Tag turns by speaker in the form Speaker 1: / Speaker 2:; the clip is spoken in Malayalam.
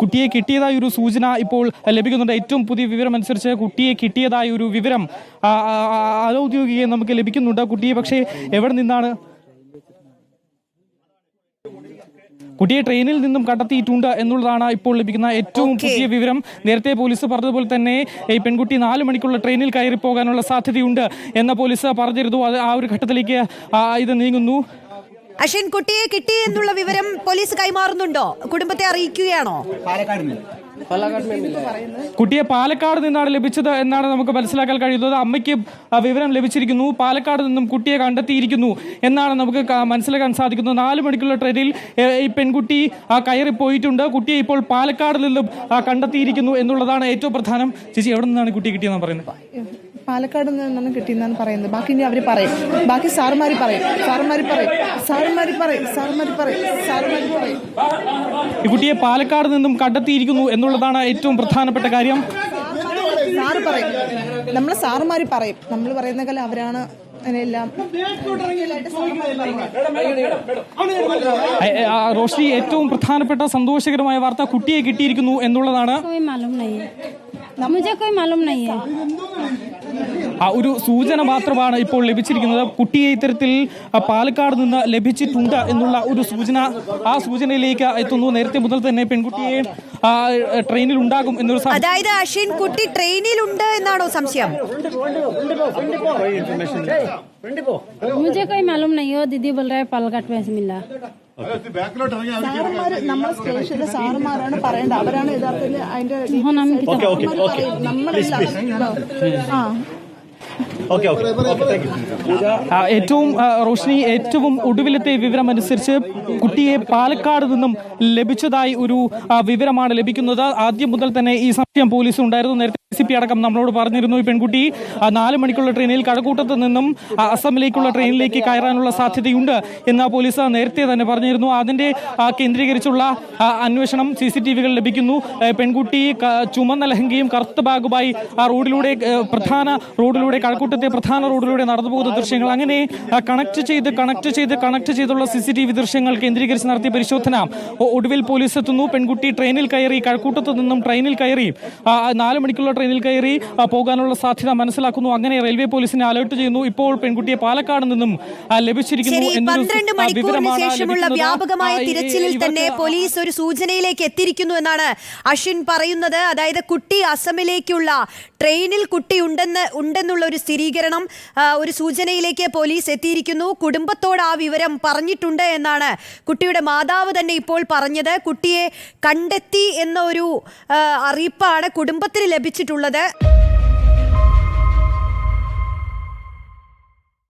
Speaker 1: കുട്ടിയെ കിട്ടിയതായ ഒരു സൂചന ഇപ്പോൾ ലഭിക്കുന്നുണ്ട്. ഏറ്റവും പുതിയ വിവരം അനുസരിച്ച് കുട്ടിയെ കിട്ടിയതായ ഒരു വിവരം അനൗദ്യോഗികം നമുക്ക് ലഭിക്കുന്നുണ്ട്. കുട്ടിയെ പക്ഷേ എവിടെ നിന്നാണ് കുട്ടിയെ ട്രെയിനിൽ നിന്നും കണ്ടെത്തിയിട്ടുണ്ട് എന്നുള്ളതാണ് ഇപ്പോൾ ലഭിക്കുന്ന ഏറ്റവും പുതിയ വിവരം. നേരത്തെ പോലീസ് പറഞ്ഞതുപോലെ തന്നെ ഈ പെൺകുട്ടി 4 മണിക്കുള്ള ട്രെയിനിൽ കയറി പോകാനുള്ള സാധ്യതയുണ്ട് എന്ന് പോലീസ് പറഞ്ഞിരുന്നു. അത് ആ ഒരു ഘട്ടത്തിലേക്ക് ഇത് നീങ്ങുന്നു.
Speaker 2: അശ്വിൻ, കുട്ടിയെ കിട്ടി എന്നുള്ള വിവരം പോലീസ് കൈമാറുന്നുണ്ടോ? കുടുംബത്തെ അറിയിക്കുകയാണോ?
Speaker 1: കുട്ടിയെ പാലക്കാട് നിന്നാണ് ലഭിച്ചത് എന്നാണ് നമുക്ക് മനസ്സിലാക്കാൻ കഴിയുന്നത്. അമ്മയ്ക്ക് വിവരം ലഭിച്ചിരിക്കുന്നു. പാലക്കാട് നിന്നും കുട്ടിയെ കണ്ടെത്തിയിരിക്കുന്നു എന്നാണ് നമുക്ക് മനസ്സിലാക്കാൻ സാധിക്കുന്നത്. 4 മണിക്കുള്ള ട്രെയിനിൽ ഈ പെൺകുട്ടി കയറിപ്പോയിട്ടുണ്ട്. കുട്ടിയെ ഇപ്പോൾ പാലക്കാട് നിന്നും കണ്ടെത്തിയിരിക്കുന്നു എന്നുള്ളതാണ് ഏറ്റവും പ്രധാനം. ചേച്ചി, എവിടെ നിന്നാണ് കുട്ടിയെ കിട്ടിയെന്നാണ് പറയുന്നത്?
Speaker 3: പാലക്കാട് നിന്നാണ് കിട്ടിയെന്നാണ് പറയുന്നത്. ബാക്കി ഇനി അവർ പറയും. ബാക്കി സാറുമാര് പറയും.
Speaker 1: ഈ കുട്ടിയെ പാലക്കാട് നിന്നും കണ്ടെത്തിയിരിക്കുന്നു എന്നുള്ളതാണ് ഏറ്റവും പ്രധാനപ്പെട്ട കാര്യം.
Speaker 3: സാറ് പറയും, നമ്മളെ സാറുമാര് പറയും. നമ്മൾ പറയുന്ന അവരാണ് അതിനെല്ലാം.
Speaker 1: റോഷ്നി, ഏറ്റവും പ്രധാനപ്പെട്ട സന്തോഷകരമായ വാർത്ത കുട്ടിയെ കിട്ടിയിരിക്കുന്നു എന്നുള്ളതാണ്. ഒരു സൂചന മാത്രമാണ് ഇപ്പോൾ ലഭിച്ചിരിക്കുന്നത്. കുട്ടിയെ ഇത്തരത്തിൽ പാലക്കാട് നിന്ന് ലഭിച്ചിട്ടുണ്ട് എന്നുള്ള ഒരു സൂചന, ആ സൂചനയിലേക്ക് എത്തുന്നു. നേരത്തെ മുതൽ തന്നെ പെൺകുട്ടിയെ ട്രെയിനിൽ ഉണ്ടാകും എന്നൊരു,
Speaker 2: അതായത് അശ്വിൻ, കുട്ടി ട്രെയിനിൽ ഉണ്ട് എന്നാണോ സംശയം?
Speaker 4: मुझे कोई मालूम नहीं हो, दीदी बोल रहा है पालघाट में मिला.
Speaker 3: നമ്മളെ സ്റ്റേഷനിലെ സാറുമാരാണ് പറയേണ്ടത്. അവരാണ് യഥാർത്ഥത്തിൽ അതിന്റെ
Speaker 1: റോഷ്നി, ഏറ്റവും ഒടുവിലത്തെ വിവരം അനുസരിച്ച് കുട്ടിയെ പാലക്കാട് നിന്നും ലഭിച്ചതായി ഒരു വിവരമാണ് ലഭിക്കുന്നത്. ആദ്യം മുതൽ തന്നെ ഈ സംശയം പോലീസ് ഉണ്ടായിരുന്നു. നേരത്തെ CP അടക്കം നമ്മളോട് പറഞ്ഞിരുന്നു, ഈ പെൺകുട്ടി 4 മണിക്കുള്ള ട്രെയിനിൽ കഴക്കൂട്ടത്ത് നിന്നും അസമിലേക്കുള്ള ട്രെയിനിലേക്ക് കയറാനുള്ള സാധ്യതയുണ്ട് എന്ന് പോലീസ് നേരത്തെ തന്നെ പറഞ്ഞിരുന്നു. അതിന്റെ കേന്ദ്രീകരിച്ചുള്ള അന്വേഷണം CCTV-കൾ ലഭിക്കുന്നു. പെൺകുട്ടി ചുമന്ന ലഹങ്കയും കറുത്ത ബാഗുമായി റോഡിലൂടെ കഴക്കൂട്ടത്തെ പ്രധാന റോഡിലൂടെ നടന്നു പോകുന്ന ദൃശ്യങ്ങൾ, അങ്ങനെ കണക്ട് ചെയ്തുള്ള CCTV ദൃശ്യങ്ങൾ കേന്ദ്രീകരിച്ച് നടത്തിയ പരിശോധന ഒടുവിൽ പോലീസ് എത്തുന്നു. പെൺകുട്ടി ട്രെയിനിൽ കയറി, കഴക്കൂട്ടത്ത് നിന്നും ട്രെയിനിൽ കയറി 4 മണിക്കുള്ള ട്രെയിനിൽ കയറി പോകാനുള്ള സാധ്യത മനസ്സിലാക്കുന്നു. അങ്ങനെ റെയിൽവേ പോലീസിനെ അലർട്ട് ചെയ്യുന്നു. ഇപ്പോൾ പെൺകുട്ടിയെ പാലക്കാട് നിന്നും ലഭിച്ചിരിക്കുന്നു.
Speaker 2: 12 മണിക്കൂറിന് ശേഷമുള്ള വ്യാപകമായ തിരച്ചിലിൽ തന്നെ പോലീസ് ഒരു സൂചനയിലേക്ക് എത്തിയിരിക്കുന്നു എന്നാണ് അശ്വിൻ പറയുന്നത്. അതായത് കുട്ടി അസമിലേക്കുള്ള ട്രെയിനിൽ കുട്ടി ഉണ്ടെന്നുള്ള ഒരു സ്ഥിരീകരണം, ഒരു സൂചനയിലേക്ക് പോലീസ് എത്തിയിരിക്കുന്നു. കുടുംബത്തോട് ആ വിവരം പറഞ്ഞിട്ടുണ്ട് എന്നാണ് കുട്ടിയുടെ മാതാവ് തന്നെ ഇപ്പോൾ പറഞ്ഞത്. കുട്ടിയെ കണ്ടെത്തി എന്ന ഒരു അറിയിപ്പാണ് കുടുംബത്തിന് ലഭിച്ചിട്ടുള്ളത്.